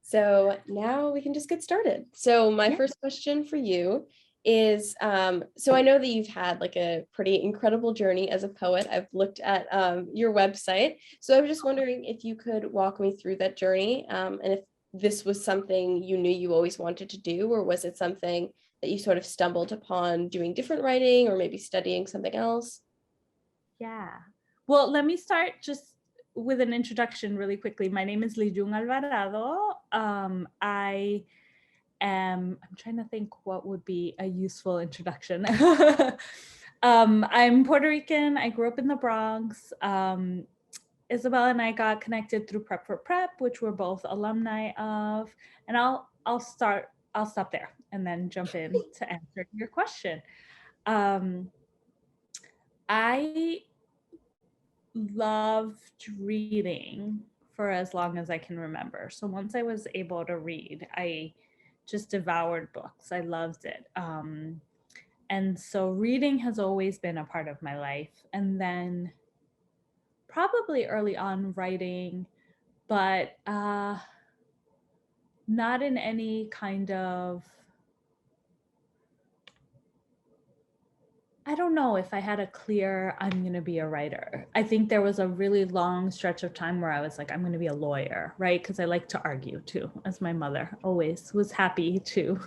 So now we can just get started. So my Yeah. first question for you is, so I know that you've had like a pretty incredible journey as a poet. I've looked at your website. So I was just wondering if you could walk me through that journey, and if this was something you knew you always wanted to do, or was it something that you sort of stumbled upon doing different writing or maybe studying something else? Yeah. Well, let me start just with an introduction really quickly. My name is Lijun Alvarado. I'm trying to think what would be a useful introduction. I'm Puerto Rican. I grew up in the Bronx. Isabel and I got connected through Prep for Prep, which we're both alumni of. And I'll stop there and then jump in to answer your question. Um, I loved reading for as long as I can remember. So once I was able to read, I just devoured books. I loved it. And so reading has always been a part of my life. And then probably early on writing, but not in any kind of, I don't know if I had a clear, I'm going to be a writer. I think there was a really long stretch of time where I was like, I'm going to be a lawyer, right? Because I like to argue too, as my mother always was happy to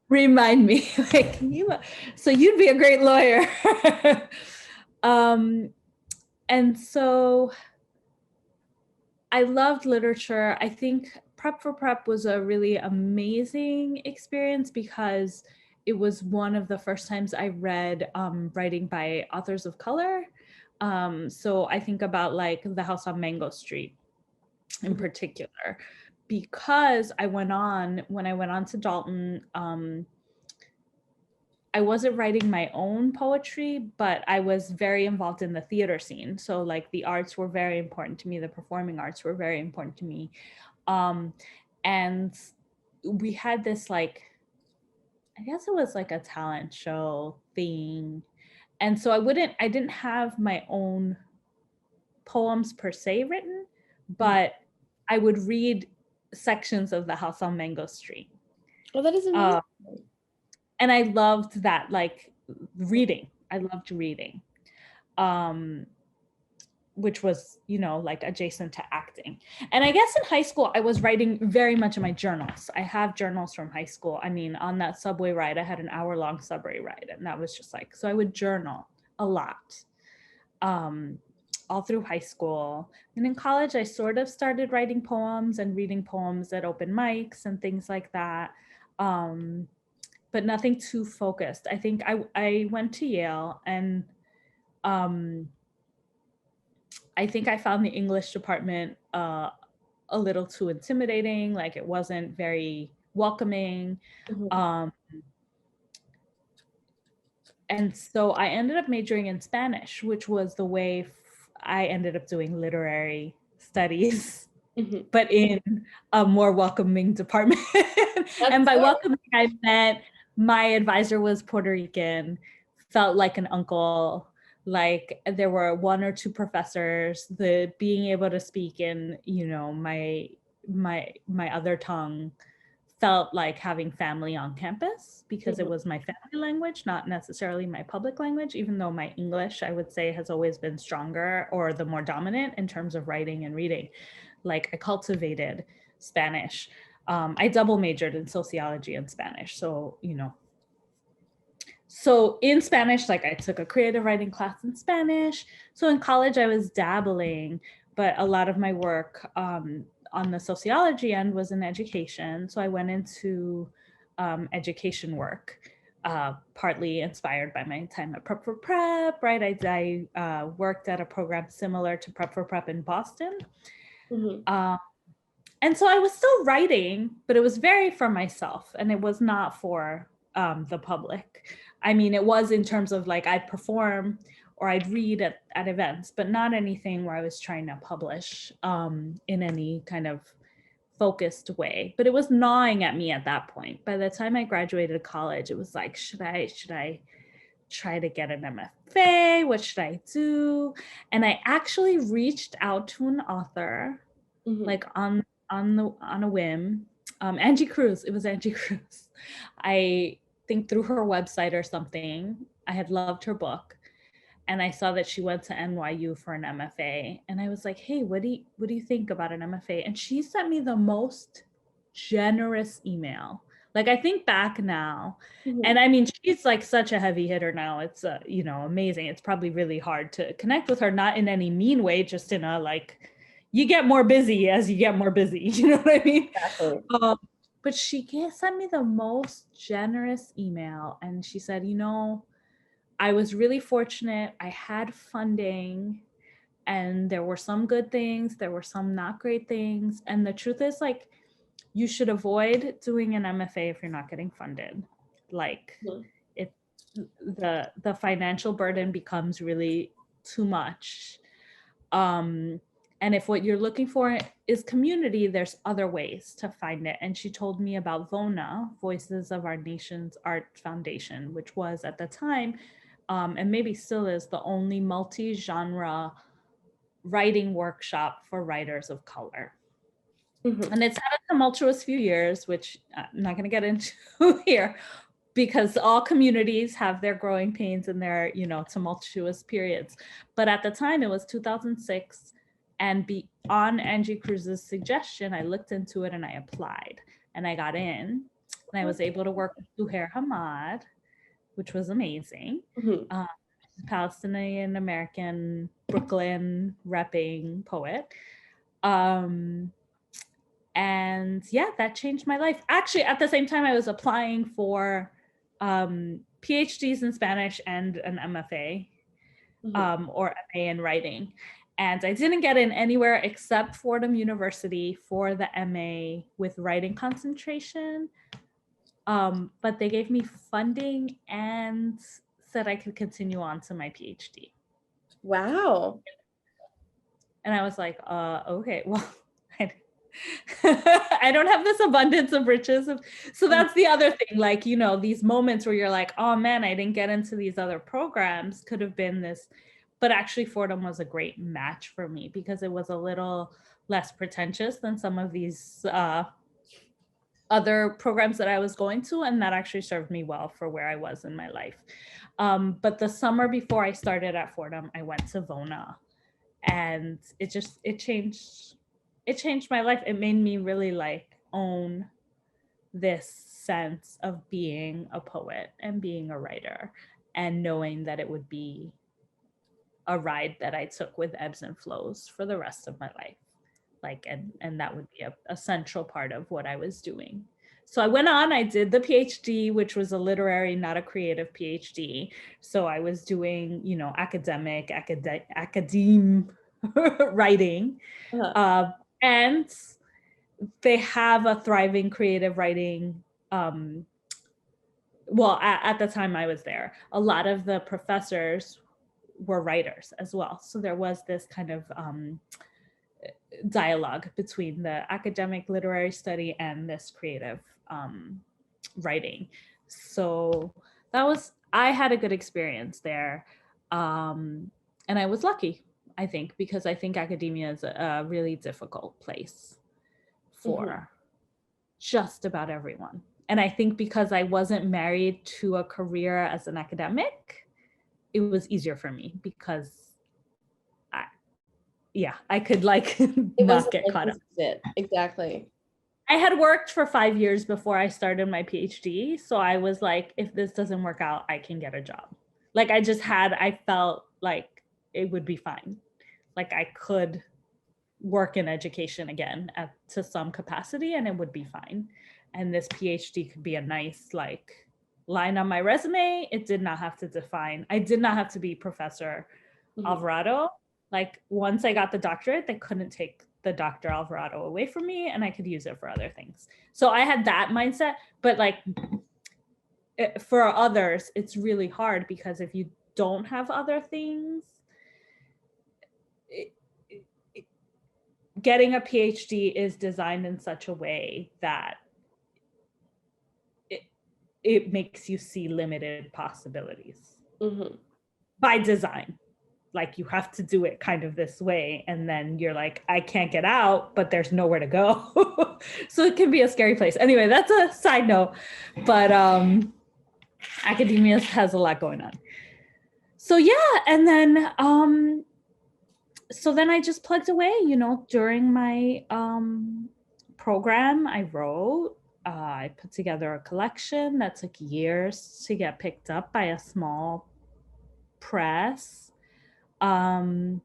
remind me, like, so you'd be a great lawyer. And so I loved literature. I think Prep for Prep was a really amazing experience because it was one of the first times I read writing by authors of color. So I think about like The House on Mango Street in particular, because when I went on to Dalton, I wasn't writing my own poetry, but I was very involved in the theater scene. So like the arts were very important to me. The performing arts were very important to me. And we had this like, I guess it was like a talent show thing. And so I didn't have my own poems per se written, but I would read sections of The House on Mango Street. Oh, that is amazing. And I loved that, like reading. I loved reading, which was, like adjacent to acting. And I guess in high school, I was writing very much in my journals. I have journals from high school. I mean, on that subway ride, I had an hour-long subway ride, and that was just like, so I would journal a lot, all through high school. And in college, I sort of started writing poems and reading poems at open mics and things like that. But nothing too focused. I think I went to Yale, and I think I found the English department a little too intimidating. Like it wasn't very welcoming. And so I ended up majoring in Spanish, which was the way I ended up doing literary studies, but in a more welcoming department. And by welcoming, I meant my advisor was Puerto Rican, felt like an uncle. Like there were one or two professors. The being able to speak in, my other tongue felt like having family on campus, because it was my family language, not necessarily my public language, even though my English, I would say, has always been stronger or the more dominant in terms of writing and reading. Like I cultivated Spanish. I double majored in sociology and Spanish. So, so in Spanish, like I took a creative writing class in Spanish. So in college, I was dabbling, but a lot of my work on the sociology end was in education. So I went into education work, partly inspired by my time at Prep for Prep, right? I worked at a program similar to Prep for Prep in Boston. And so I was still writing, but it was very for myself, and it was not for the public. I mean, it was in terms of like I'd perform or I'd read at events, but not anything where I was trying to publish in any kind of focused way. But it was gnawing at me at that point. By the time I graduated college, it was like, should I try to get an MFA? What should I do? And I actually reached out to an author, like on on a whim. Angie Cruz, it was Angie Cruz. I think through her website or something, I had loved her book, and I saw that she went to NYU for an MFA, and I was like, hey, what do you think about an MFA? And she sent me the most generous email. Like, I think back now, and I mean, she's like such a heavy hitter now. It's amazing. It's probably really hard to connect with her, not in any mean way, just in a like, you get more busy as you get more busy. You know what I mean? Exactly. But she sent me the most generous email, and she said, I was really fortunate. I had funding, and there were some good things, there were some not great things. And the truth is, like, you should avoid doing an MFA if you're not getting funded. Like, it the financial burden becomes really too much. And if what you're looking for is community, there's other ways to find it. And she told me about VONA, Voices of Our Nation's Art Foundation, which was at the time, and maybe still is, the only multi-genre writing workshop for writers of color. And it's had a tumultuous few years, which I'm not going to get into here, because all communities have their growing pains and their, tumultuous periods. But at the time, it was 2006. And on Angie Cruz's suggestion, I looked into it and I applied, and I got in, and I was able to work with Zuhair Hamad, which was amazing. Palestinian American, Brooklyn repping poet. And yeah, that changed my life. Actually, at the same time, I was applying for PhDs in Spanish and an MFA or MA in writing. And I didn't get in anywhere except Fordham University for the MA with writing concentration. But they gave me funding and said I could continue on to my PhD. Wow. And I was like, okay, well, I don't have this abundance of riches. So that's the other thing, like, these moments where you're like, oh man, I didn't get into these other programs could have been this. But actually Fordham was a great match for me because it was a little less pretentious than some of these other programs that I was going to, and that actually served me well for where I was in my life. But the summer before I started at Fordham, I went to VONA, and it changed my life. It made me really like own this sense of being a poet and being a writer, and knowing that it would be a ride that I took with ebbs and flows for the rest of my life. Like, and that would be a central part of what I was doing. So I went on, I did the PhD, which was a literary, not a creative PhD. So I was doing, academic, academe writing. And they have a thriving creative writing. Well, at the time I was there, a lot of the professors were writers as well. So there was this kind of dialogue between the academic literary study and this creative writing. So I had a good experience there. And I was lucky, I think, because I think academia is a really difficult place for just about everyone. And I think because I wasn't married to a career as an academic, it was easier for me because I could like not get caught up. Exactly. I had worked for 5 years before I started my PhD. So I was like, if this doesn't work out, I can get a job. Like I felt like it would be fine. Like I could work in education again to some capacity and it would be fine. And this PhD could be a nice like line on my resume. It did not have to define. I did not have to be Professor Alvarado. Like once I got the doctorate, they couldn't take the Dr. Alvarado away from me and I could use it for other things. So I had that mindset, but like for others, it's really hard because if you don't have other things, getting a PhD is designed in such a way that it makes you see limited possibilities by design. like you have to do it kind of this way, and then you're like, I can't get out, but there's nowhere to go. So it can be a scary place. Anyway, that's a side note, but academia has a lot going on. So yeah, and then so then I just plugged away, you know, during my program. I wrote, I put together a collection that took years to get picked up by a small press. And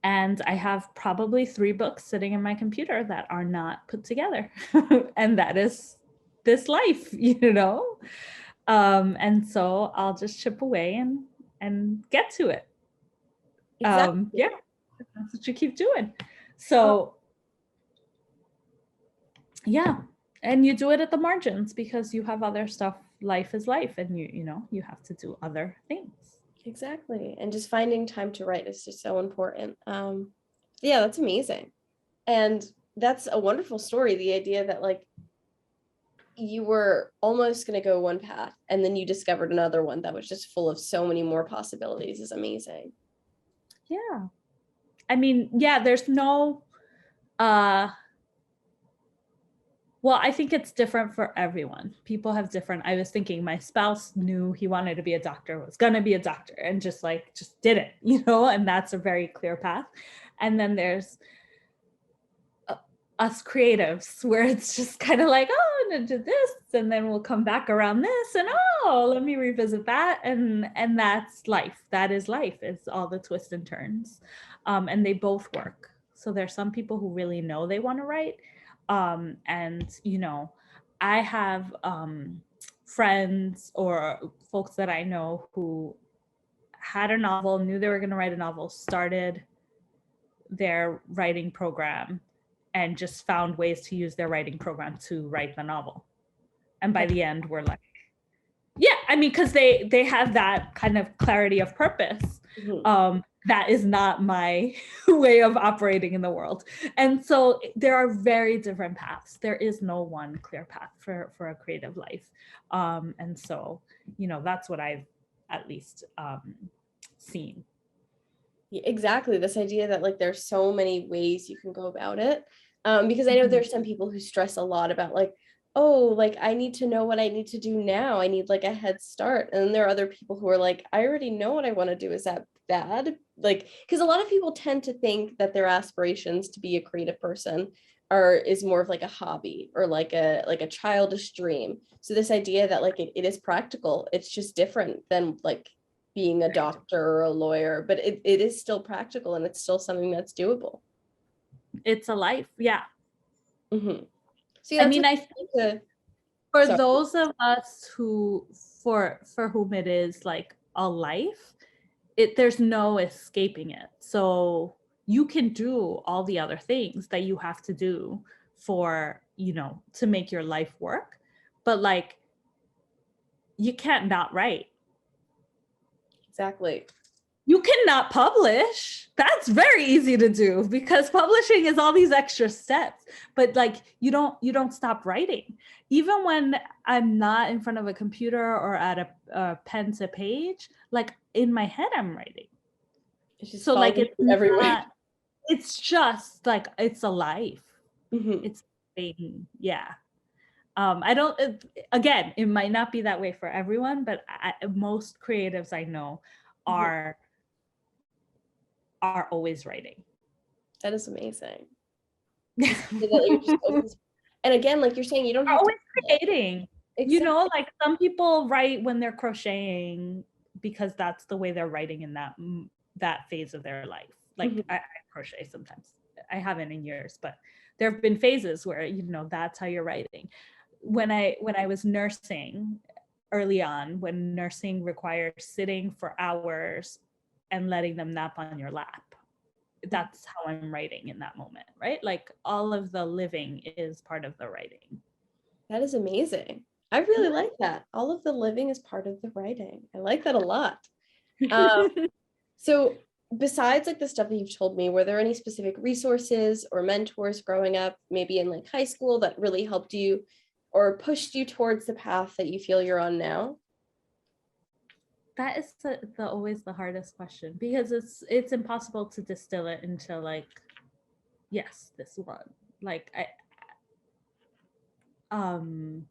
I have probably 3 books sitting in my computer that are not put together. And that is this life, you know? And so I'll just chip away and get to it. Exactly. Yeah, that's what you keep doing. So yeah, and you do it at the margins because you have other stuff. Life is life, and you know, you have to do other things. Exactly. And just finding time to write is just so important. Yeah, that's amazing. And that's a wonderful story. The idea that like you were almost going to go one path and then you discovered another one that was just full of so many more possibilities is amazing. Yeah. I mean, yeah, there's no, well, I think it's different for everyone. People have different, I was thinking my spouse knew he wanted to be a doctor, was going to be a doctor, and just did it, you know, and that's a very clear path. And then there's us creatives where it's just kind of like, oh, I'm gonna do this, and then we'll come back around this, and oh, let me revisit that, and that's life. That is life. It's all the twists and turns, and they both work. So there's some people who really know they want to write, and you know, I have friends or folks that I know who had a novel, knew they were going to write a novel, started their writing program, and just found ways to use their writing program to write the novel. And by the end, we're like, yeah, I mean, because they have that kind of clarity of purpose. Mm-hmm. That is not my way of operating in the world. And so there are very different paths. There is no one clear path for a creative life. And so, you know, that's what I've at least seen. Exactly. This idea that like there's so many ways you can go about it. Because I know there's some people who stress a lot about like, oh, like I need to know what I need to do now. I need like a head start. And then there are other people who are like, I already know what I want to do. Is that bad? Like, because a lot of people tend to think that their aspirations to be a creative person is more of like a hobby or like a childish dream. So this idea that like it is practical, it's just different than like being a doctor or a lawyer, but it is still practical and it's still something that's doable. It's a life. Yeah. Mm-hmm. So yeah, I mean, I think for those of us who, for whom it is like a life, there's no escaping it. So you can do all the other things that you have to do for, you know, to make your life work, but like, you can't not write. Exactly. You cannot publish. That's very easy to do because publishing is all these extra steps, but like you don't stop writing. Even when I'm not in front of a computer or at a pen to page, like in my head I'm writing. It's just so like it's everywhere. Not, it's just like it's a life. Mm-hmm. It's yeah. I don't, again, it might not be that way for everyone, but most creatives I know are always writing. That is amazing. And again, like you're saying, you don't have always creating. Exactly. You know, like some people write when they're crocheting because that's the way they're writing in that phase of their life. Like I crochet sometimes. I haven't in years, but there have been phases where, you know, that's how you're writing. When I was nursing early on, when nursing requires sitting for hours and letting them nap on your lap, that's how I'm writing in that moment, right? Like all of the living is part of the writing. That is amazing. I really like that. All of the living is part of the writing. I like that a lot. So besides like the stuff that you've told me, were there any specific resources or mentors growing up, maybe in like high school, that really helped you or pushed you towards the path that you feel you're on now? That is always the hardest question, because it's impossible to distill it into like, yes, this one. Like so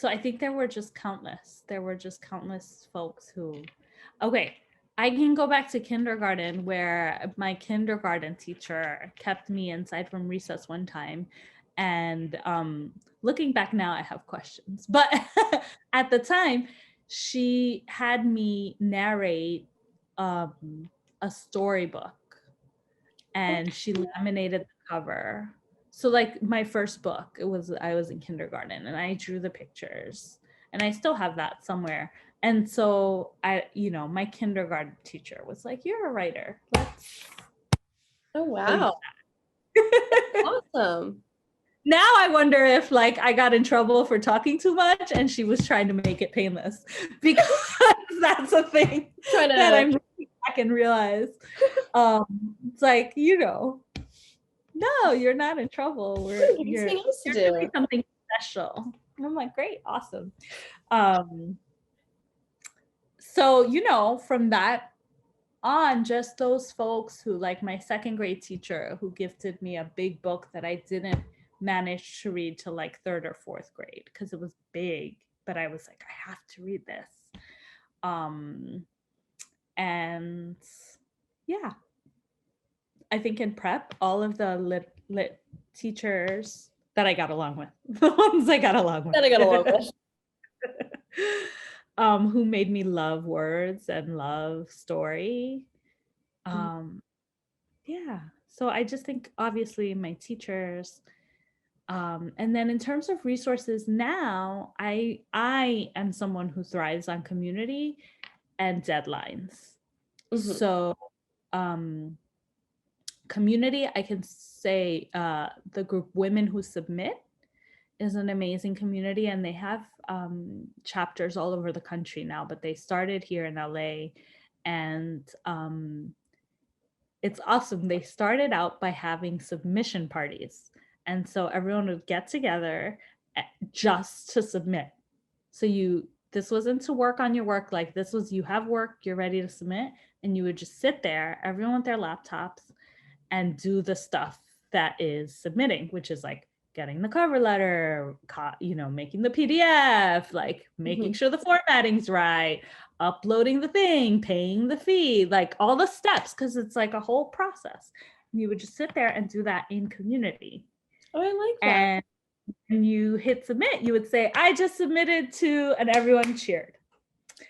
I think there were just countless. There were just countless folks who, okay, I can go back to kindergarten, where my kindergarten teacher kept me inside from recess one time. And looking back now, I have questions. But at the time, she had me narrate a storybook, and she laminated the cover. So like my first book, I was in kindergarten, and I drew the pictures, and I still have that somewhere. And so my kindergarten teacher was like, "You're a writer. Oh, wow. Awesome. Now I wonder if like I got in trouble for talking too much, and she was trying to make it painless, because that's a thing that I'm looking back and realize. It's like, no, you're not in trouble. You're doing something special. And I'm like, great, awesome. So, from that on, just those folks who, like my second grade teacher, who gifted me a big book that I didn't manage to read till like third or fourth grade because it was big, but I was like, I have to read this. And yeah, I think in prep, all of the lit teachers that I got along with, the ones I got along with, who made me love words and love story. Yeah, so I just think obviously my teachers, and then in terms of resources now, I am someone who thrives on community and deadlines. So community, I can say the group Women Who Submit is an amazing community, and they have chapters all over the country now, but they started here in LA, and it's awesome. They started out by having submission parties, and so everyone would get together just to submit. So this wasn't to work on your work, like this was, you have work, you're ready to submit, and you would just sit there, everyone with their laptops, and do the stuff that is submitting, which is like getting the cover letter, making the PDF, like making sure the formatting's right, uploading the thing, paying the fee, like all the steps, because it's like a whole process. And you would just sit there and do that in community. Oh, I like that. And when you hit submit, you would say, I just submitted to, and everyone cheered.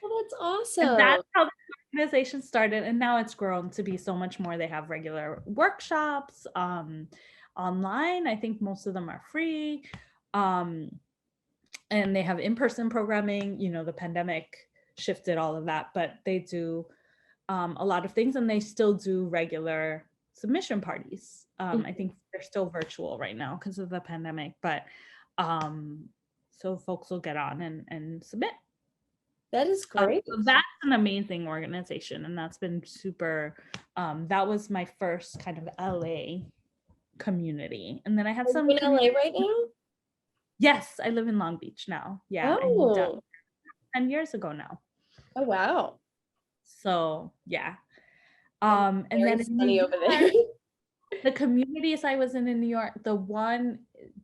Oh, that's awesome. And that's how the organization started, and now it's grown to be so much more. They have regular workshops online. I think most of them are free, and they have in-person programming. The pandemic shifted all of that, but they do a lot of things, and they still do regular submission parties. I think they're still virtual right now because of the pandemic, but so folks will get on and submit. That is great. So that's an amazing organization, and that's been super. That was my first kind of LA community, and then I have some. Are you in LA right now? Yes, I live in Long Beach now. Yeah, I moved up 10 years ago now. Oh, wow. So yeah, and then in New York, over there. The communities I was in New York, the one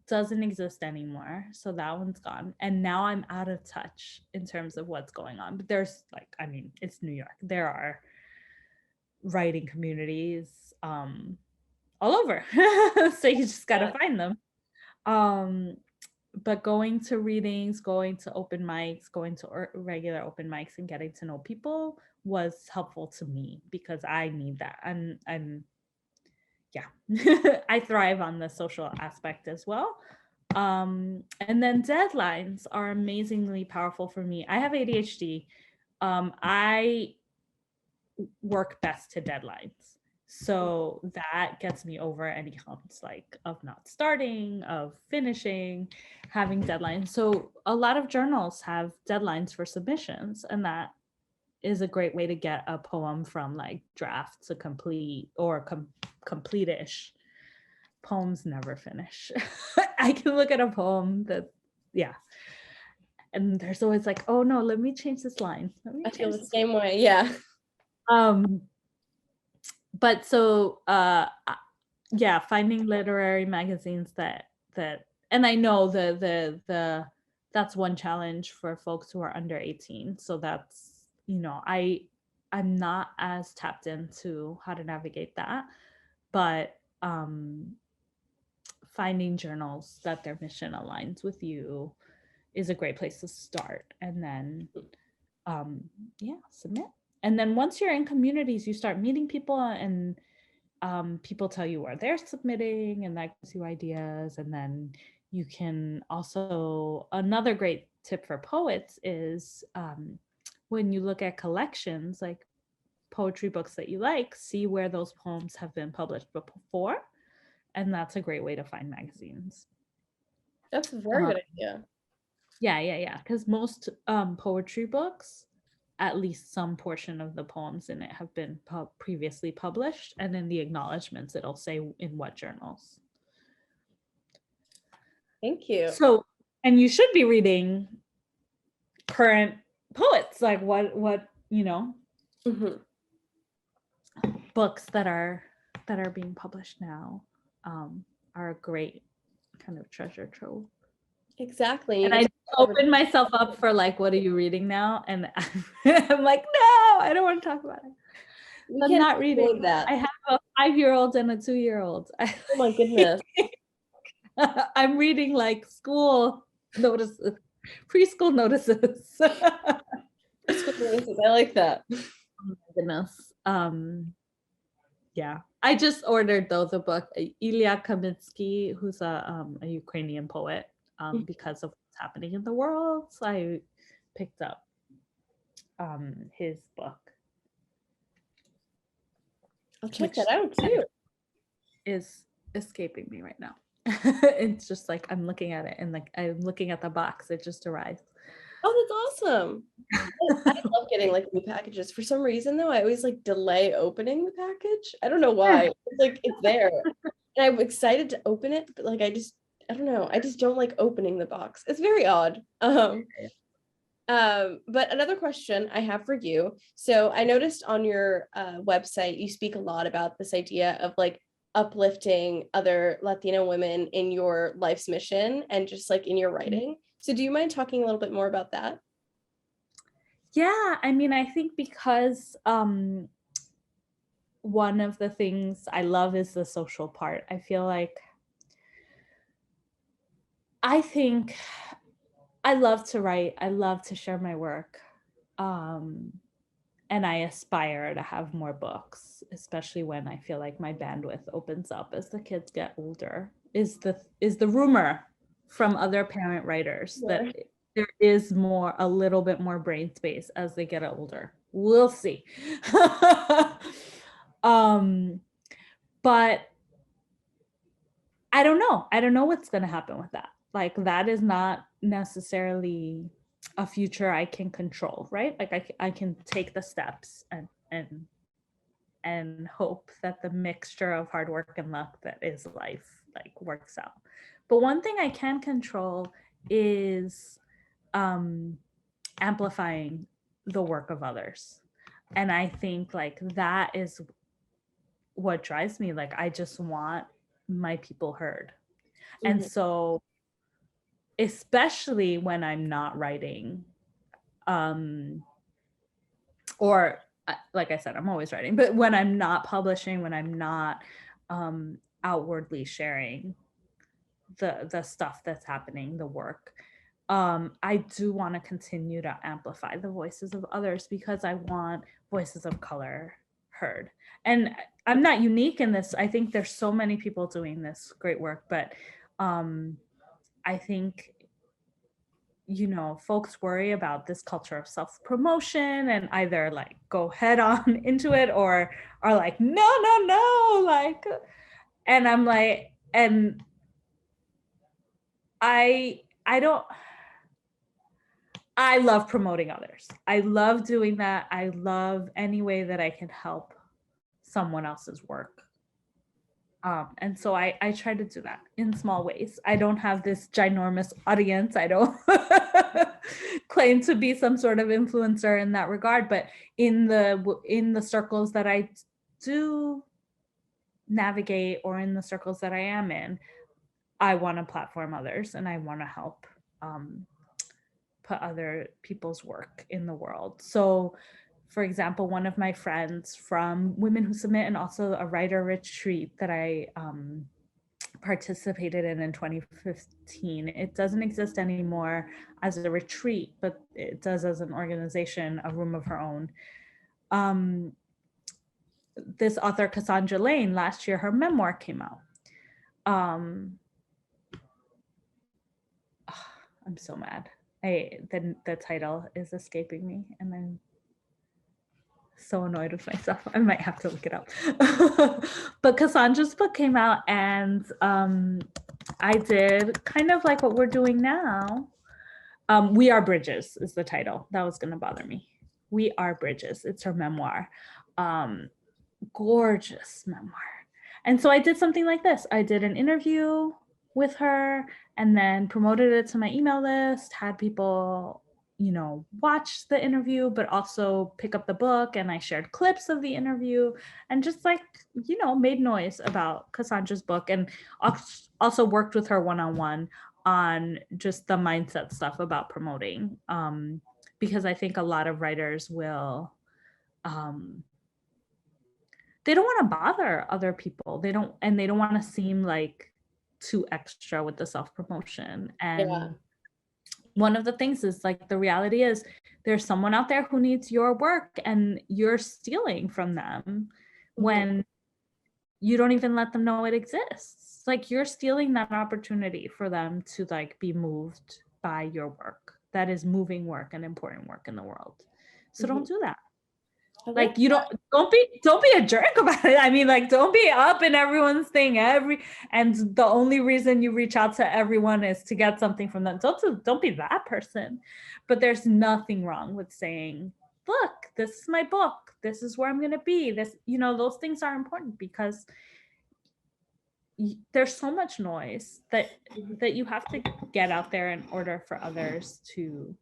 doesn't exist anymore, so that one's gone, and now I'm out of touch in terms of what's going on. But there's it's New York, there are writing communities all over. So you just got to find them. But going to readings, going to open mics, going to regular open mics, and getting to know people was helpful to me, because I need that. Yeah, I thrive on the social aspect as well. And then deadlines are amazingly powerful for me. I have ADHD. I work best to deadlines. So that gets me over any humps, like of not starting, of finishing, having deadlines. So a lot of journals have deadlines for submissions, and that is a great way to get a poem from like draft to complete, or complete-ish. Poems never finish. I can look at a poem that, yeah. and there's always like, oh no, let me change this line. I feel the same way. Yeah. But so yeah, finding literary magazines that and I know the that's one challenge for folks who are under 18. So that's, you know, I'm not as tapped into how to navigate that, but finding journals that their mission aligns with you is a great place to start. And then yeah, submit. And then once you're in communities, you start meeting people, and people tell you where they're submitting, and that gives you ideas. And then you can also, another great tip for poets is when you look at collections, like poetry books that you like, see where those poems have been published before. And that's a great way to find magazines. That's a very good idea. Yeah. Because most poetry books, at least some portion of the poems in it have been previously published, and in the acknowledgments it'll say in what journals. Thank you. So, and you should be reading current poets, like what you know, books that are being published now are a great kind of treasure trove. Exactly. And I opened myself up for like, what are you reading now? And I'm like, no, I don't want to talk about it. I'm not reading that. I have a 5-year-old and a 2-year-old. Oh my goodness. I'm reading like school notices, preschool notices. Preschool notices. I like that. Oh my goodness. Yeah. I just ordered though the book Ilya Kamitsky, who's a Ukrainian poet, because of what's happening in the world. So I picked up his book. I'll check that out too. Is escaping me right now. It's just like I'm looking at it, and like I'm looking at the box. It just arrived. Oh, that's awesome. I love getting like new packages. For some reason though, I always like delay opening the package. I don't know why. It's like it's there. And I'm excited to open it, but like I don't know. I just don't like opening the box. It's very odd. But another question I have for you. So I noticed on your website, you speak a lot about this idea of like uplifting other Latina women in your life's mission and just like in your writing. So do you mind talking a little bit more about that? Yeah, I mean, I think because one of the things I love is the social part. I feel like I think I love to write. I love to share my work. And I aspire to have more books, especially when I feel like my bandwidth opens up as the kids get older. Is the rumor from other parent writers that there is a little bit more brain space as they get older. We'll see. But I don't know. I don't know what's going to happen with that. Like that is not necessarily a future I can control, right? Like I can take the steps and hope that the mixture of hard work and luck that is life like works out. But one thing I can control is amplifying the work of others. And I think like that is what drives me. Like I just want my people heard. And so especially when I'm not writing, or like I said, I'm always writing, but when I'm not publishing, when I'm not outwardly sharing the stuff that's happening, the work, I do want to continue to amplify the voices of others because I want voices of color heard. And I'm not unique in this. I think there's so many people doing this great work, but I think, you know, folks worry about this culture of self-promotion and either like go head on into it or are like, no, like, and I'm like, and I love promoting others. I love doing that. I love any way that I can help someone else's work. And so I try to do that in small ways. I don't have this ginormous audience. I don't claim to be some sort of influencer in that regard, but in the circles that I do navigate, or in the circles that I am in, I want to platform others, and I want to help put other people's work in the world. So, for example, one of my friends from Women Who Submit, and also a writer retreat that I participated in 2015. It doesn't exist anymore as a retreat, but it does as an organization, a room of her own. This author, Cassandra Lane, last year, her memoir came out. I'm so mad. The title is escaping me, and I'm so annoyed with myself. I might have to look it up. But Cassandra's book came out, and I did kind of like what we're doing now. We Are Bridges is the title. That was going to bother me. We Are Bridges. It's her memoir. Gorgeous memoir. And so I did something like this. I did an interview with her, and then promoted it to my email list, had people, watch the interview, but also pick up the book. And I shared clips of the interview, and just like, made noise about Cassandra's book, and also worked with her one-on-one on just the mindset stuff about promoting. Because I think a lot of writers will, they don't want to bother other people. They don't want to seem like too extra with the self-promotion. And one of the things is, like, the reality is there's someone out there who needs your work, and you're stealing from them when you don't even let them know it exists. Like, you're stealing that opportunity for them to, like, be moved by your work. That is moving work and important work in the world. So don't do that. Like, you don't be a jerk about it. I mean, like, don't be up in everyone's thing and the only reason you reach out to everyone is to get something from them. Don't be that person. But there's nothing wrong with saying, look, this is my book. This is where I'm going to be. This, those things are important, because there's so much noise that you have to get out there in order for others who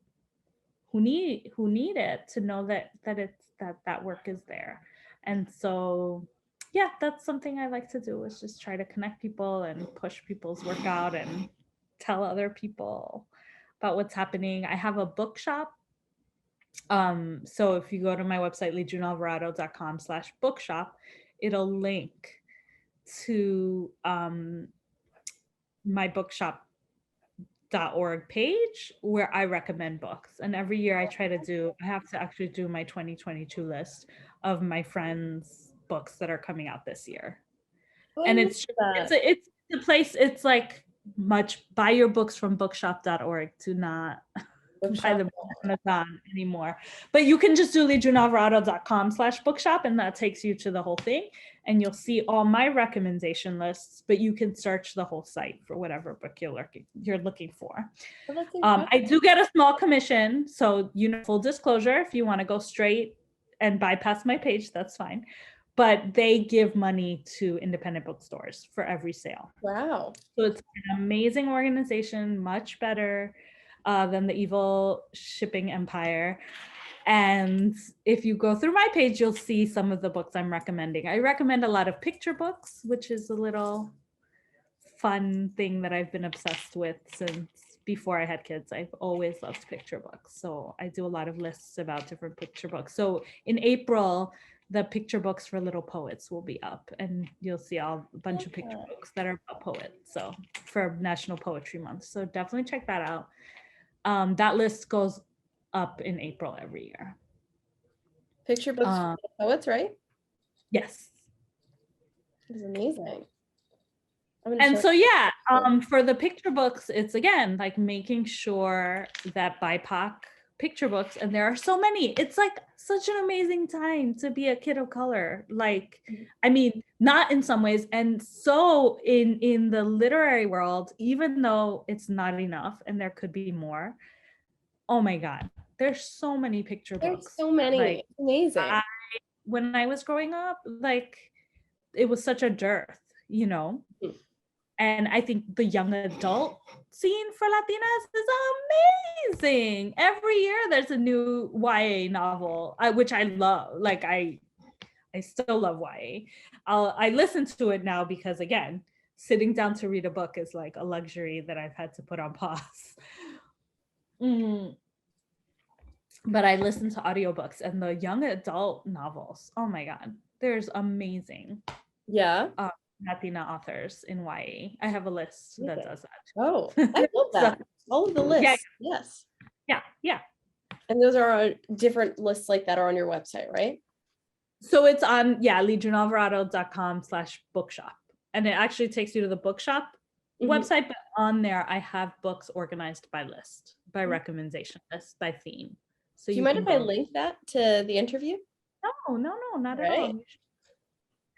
need it to know that it's that work is there. And so, yeah, that's something I like to do, is just try to connect people and push people's work out and tell other people about what's happening. I have a bookshop. So if you go to my website, lejunealvarado.com/bookshop, it'll link to my bookshop.org page where I recommend books. And every year I have to actually do my 2022 list of my friends' books that are coming out this year. And it's a place, it's like buy your books from bookshop.org, to not buy them on Amazon anymore. But you can just do lejunealvarado.com/bookshop, and that takes you to the whole thing, and you'll see all my recommendation lists, but you can search the whole site for whatever book you're looking for. I do get a small commission, so full disclosure, if you want to go straight and bypass my page, that's fine. But they give money to independent bookstores for every sale. Wow. So it's an amazing organization, much better than the evil shipping empire. And if you go through my page, you'll see some of the books I'm recommending. I recommend a lot of picture books, which is a little fun thing that I've been obsessed with since before I had kids. I've always loved picture books. So I do a lot of lists about different picture books. So in April, the picture books for little poets will be up, and you'll see a bunch of picture books that are about poets. So for National Poetry Month. So definitely check that out. That list goes up in April every year. Picture books for the poets, right? Yes. It's amazing. And so, for the picture books, it's again like making sure that BIPOC picture books, and there are so many. It's like such an amazing time to be a kid of color. Like, I mean, not in some ways, and so in the literary world, even though it's not enough and there could be more. Oh my God, there's so many picture books. There's so many. Like, amazing. When I was growing up, like, it was such a dearth. you know. Mhm. And I think the young adult scene for Latinas is amazing. Every year there's a new YA novel, which I love. Like I still love YA. I listen to it now because, again, sitting down to read a book is like a luxury that I've had to put on pause. But I listen to audiobooks, and the young adult novels, oh my God, there's amazing Yeah. Latina authors in YA. I have a list that does that. Oh, I love that. All of the lists. Yes. Yeah. And those are different lists like that are on your website, right? So it's on, legionalvarado.com/bookshop. And it actually takes you to the bookshop website, but on there I have books organized by list, by recommendation list, by theme. So do you mind if I link that to the interview? No, not at all.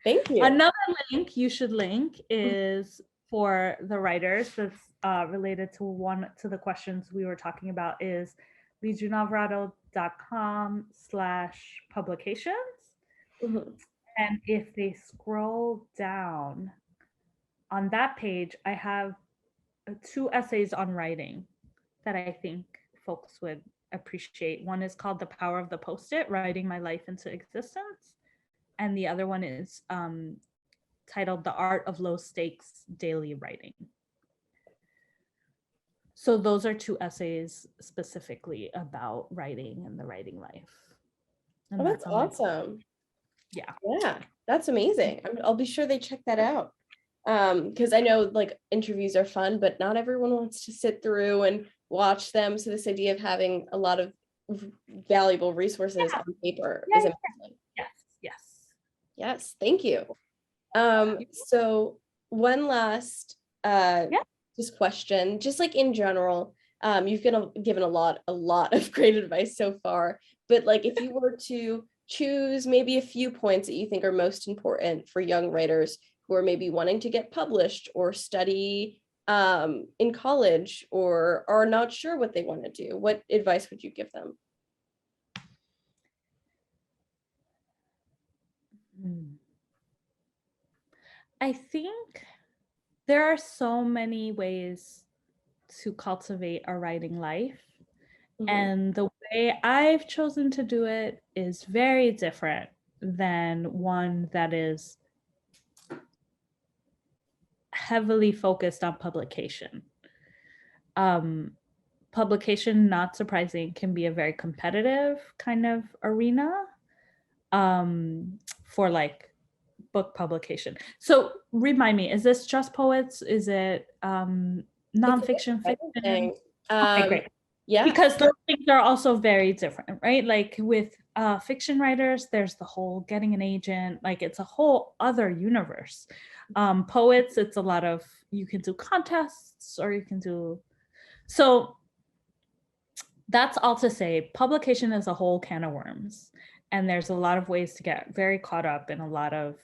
Thank you. Another link you should link is for the writers that's related to the questions we were talking about, is legionalvarado.com/publications. And if they scroll down on that page, I have 2 essays on writing that I think folks would appreciate. One is called The Power of the Post-it, Writing My Life into Existence. And the other one is titled The Art of Low Stakes Daily Writing. So those are 2 essays specifically about writing and the writing life. And oh, that's awesome. Yeah, that's amazing. I'll be sure they check that out. Because I know like interviews are fun, but not everyone wants to sit through and watch them. So this idea of having a lot of valuable resources on paper is amazing. Yes, thank you. So one last just question, just like in general, you've given a lot of great advice so far, but like if you were to choose maybe a few points that you think are most important for young writers who are maybe wanting to get published or study in college or are not sure what they want to do, what advice would you give them? I think there are so many ways to cultivate a writing life. And the way I've chosen to do it is very different than one that is heavily focused on publication. Publication, not surprising, can be a very competitive kind of arena for like book publication. So remind me, is this just poets? Is it nonfiction, fiction? Okay, great. Yeah. Because those things are also very different, right? Like with fiction writers, there's the whole getting an agent, like it's a whole other universe. Poets, it's a lot of, you can do contests or you can do, so that's all to say, publication is a whole can of worms. And there's a lot of ways to get very caught up in a lot of,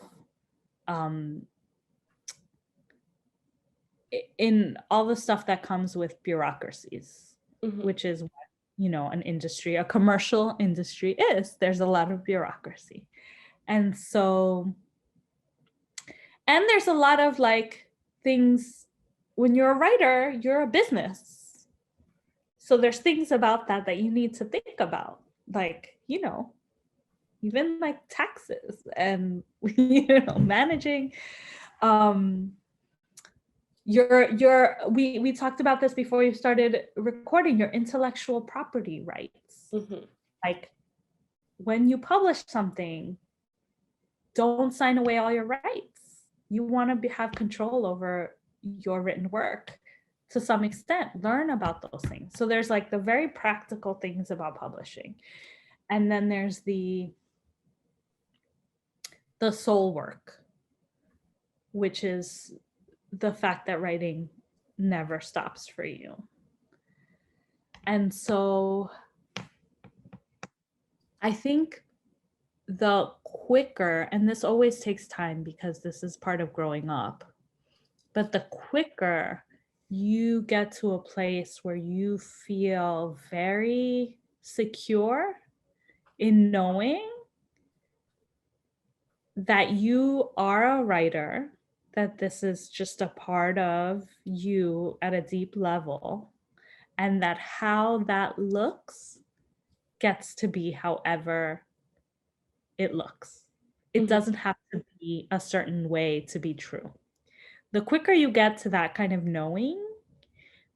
in all the stuff that comes with bureaucracies, which is what, an industry, a commercial industry is. There's a lot of bureaucracy. And so, and there's a lot of like things, when you're a writer, you're a business. So there's things about that you need to think about, like, even like taxes and, managing, we talked about this before you started recording, your intellectual property rights. Like when you publish something, don't sign away all your rights. You want to have control over your written work to some extent. Learn about those things. So there's like the very practical things about publishing. And then there's the soul work, which is the fact that writing never stops for you. And so I think the quicker, and this always takes time because this is part of growing up, but the quicker you get to a place where you feel very secure in knowing that you are a writer, that this is just a part of you at a deep level, and that how that looks gets to be however it looks. It doesn't have to be a certain way to be true. The quicker you get to that kind of knowing,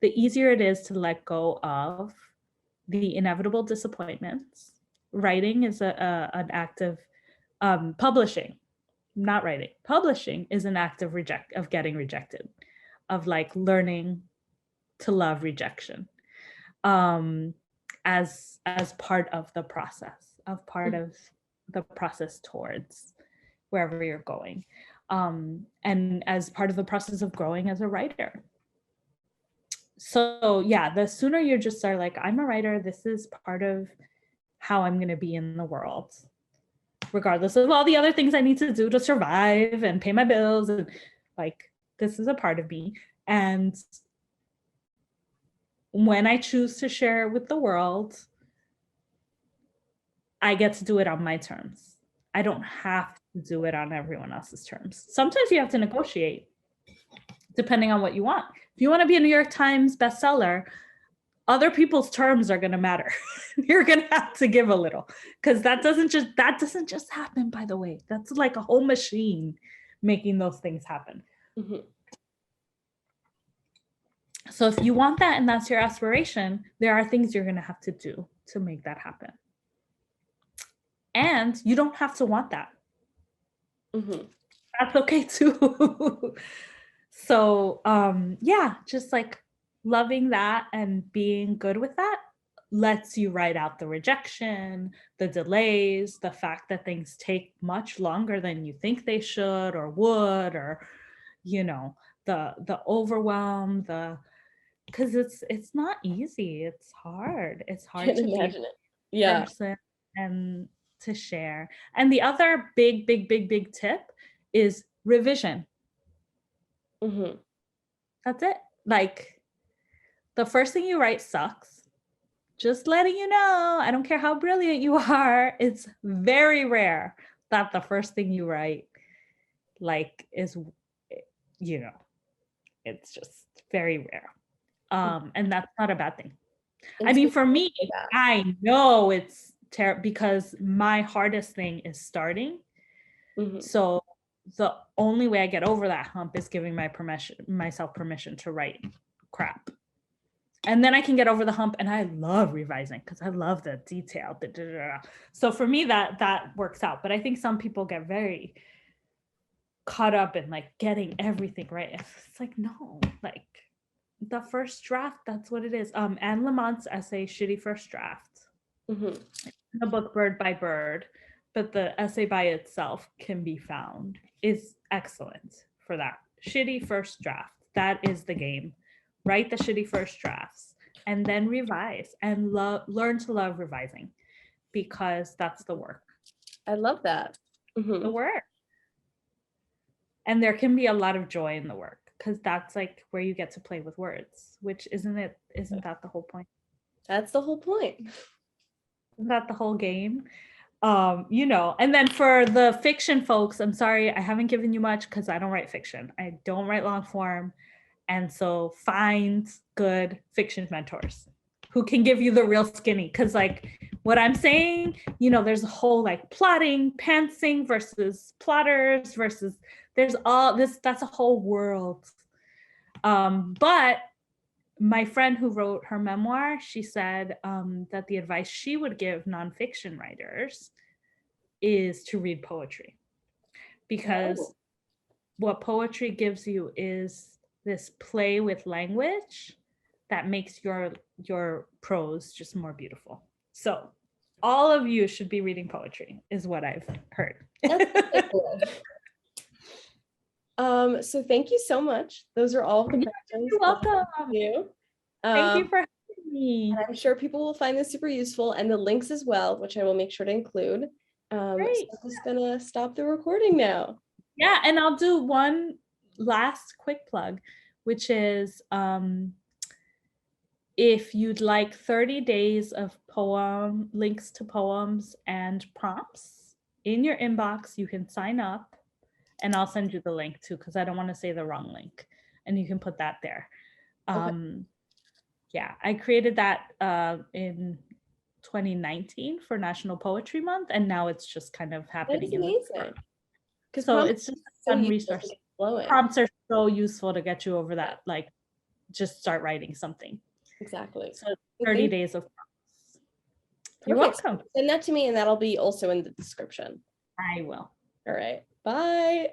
the easier it is to let go of the inevitable disappointments. Writing is an act of publishing, not writing. Publishing is an act of getting rejected, of like learning to love rejection, as part of the process, towards wherever you're going, and as part of the process of growing as a writer. So yeah, the sooner you just are like, I'm a writer, this is part of how I'm going to be in the world, regardless of all the other things I need to do to survive and pay my bills, and like, this is a part of me. And when I choose to share with the world, I get to do it on my terms. I don't have to do it on everyone else's terms. Sometimes you have to negotiate depending on what you want. If you want to be a New York Times bestseller, other people's terms are going to matter. You're going to have to give a little, because that doesn't just happen, by the way. That's like a whole machine making those things happen. So if you want that and that's your aspiration, there are things you're going to have to do to make that happen. And you don't have to want that. That's okay too. So yeah, just like loving that and being good with that lets you write out the rejection, the delays, the fact that things take much longer than you think they should or would, or, you know, the overwhelm, because it's not easy. It's hard. It's hard to be a person and to share. And the other big tip is revision. That's it. Like, the first thing you write sucks. Just letting you know, I don't care how brilliant you are, it's very rare that the first thing you write like is, you know, it's just very rare. And that's not a bad thing. I mean, for me, I know it's terrible because my hardest thing is starting. So the only way I get over that hump is giving myself permission to write crap. And then I can get over the hump, and I love revising because I love the detail. So for me, that works out. But I think some people get very caught up in like getting everything right. It's like, no, like the first draft, that's what it is. Anne Lamont's essay, Shitty First Draft, the book Bird by Bird, but the essay by itself can be found, is excellent for that. Shitty first draft, that is the game. Write the shitty first drafts and then revise, and learn to love revising, because that's the work. I love that. The work. And there can be a lot of joy in the work, because that's like where you get to play with words, which isn't that the whole point? That's the whole point. Isn't that the whole game? You know, and then for the fiction folks, I'm sorry, I haven't given you much because I don't write fiction. I don't write long form. And so find good fiction mentors who can give you the real skinny. Because like what I'm saying, you know, there's a whole like plotting, pantsing versus plotters versus, there's all this, that's a whole world. But my friend who wrote her memoir, she said that the advice she would give nonfiction writers is to read poetry, because what poetry gives you is this play with language that makes your prose just more beautiful. So all of you should be reading poetry, is what I've heard. So thank you so much. Those are all the questions. You're welcome. Thank you for having me. I'm sure people will find this super useful, and the links as well, which I will make sure to include. So I'm just gonna stop the recording now. Yeah, and I'll do one last quick plug, which is if you'd like 30 days of links to poems and prompts in your inbox, you can sign up. And I'll send you the link too, because I don't want to say the wrong link. And you can put that there. Yeah, I created that in 2019 for National Poetry Month, and now it's just kind of happening. That's amazing. Because So it's just a fun resource. Prompts are so useful to get you over that, like just start writing something. Exactly. So 30 days of prompts. You're welcome. Send that to me and that'll be also in the description. I will. All right. Bye.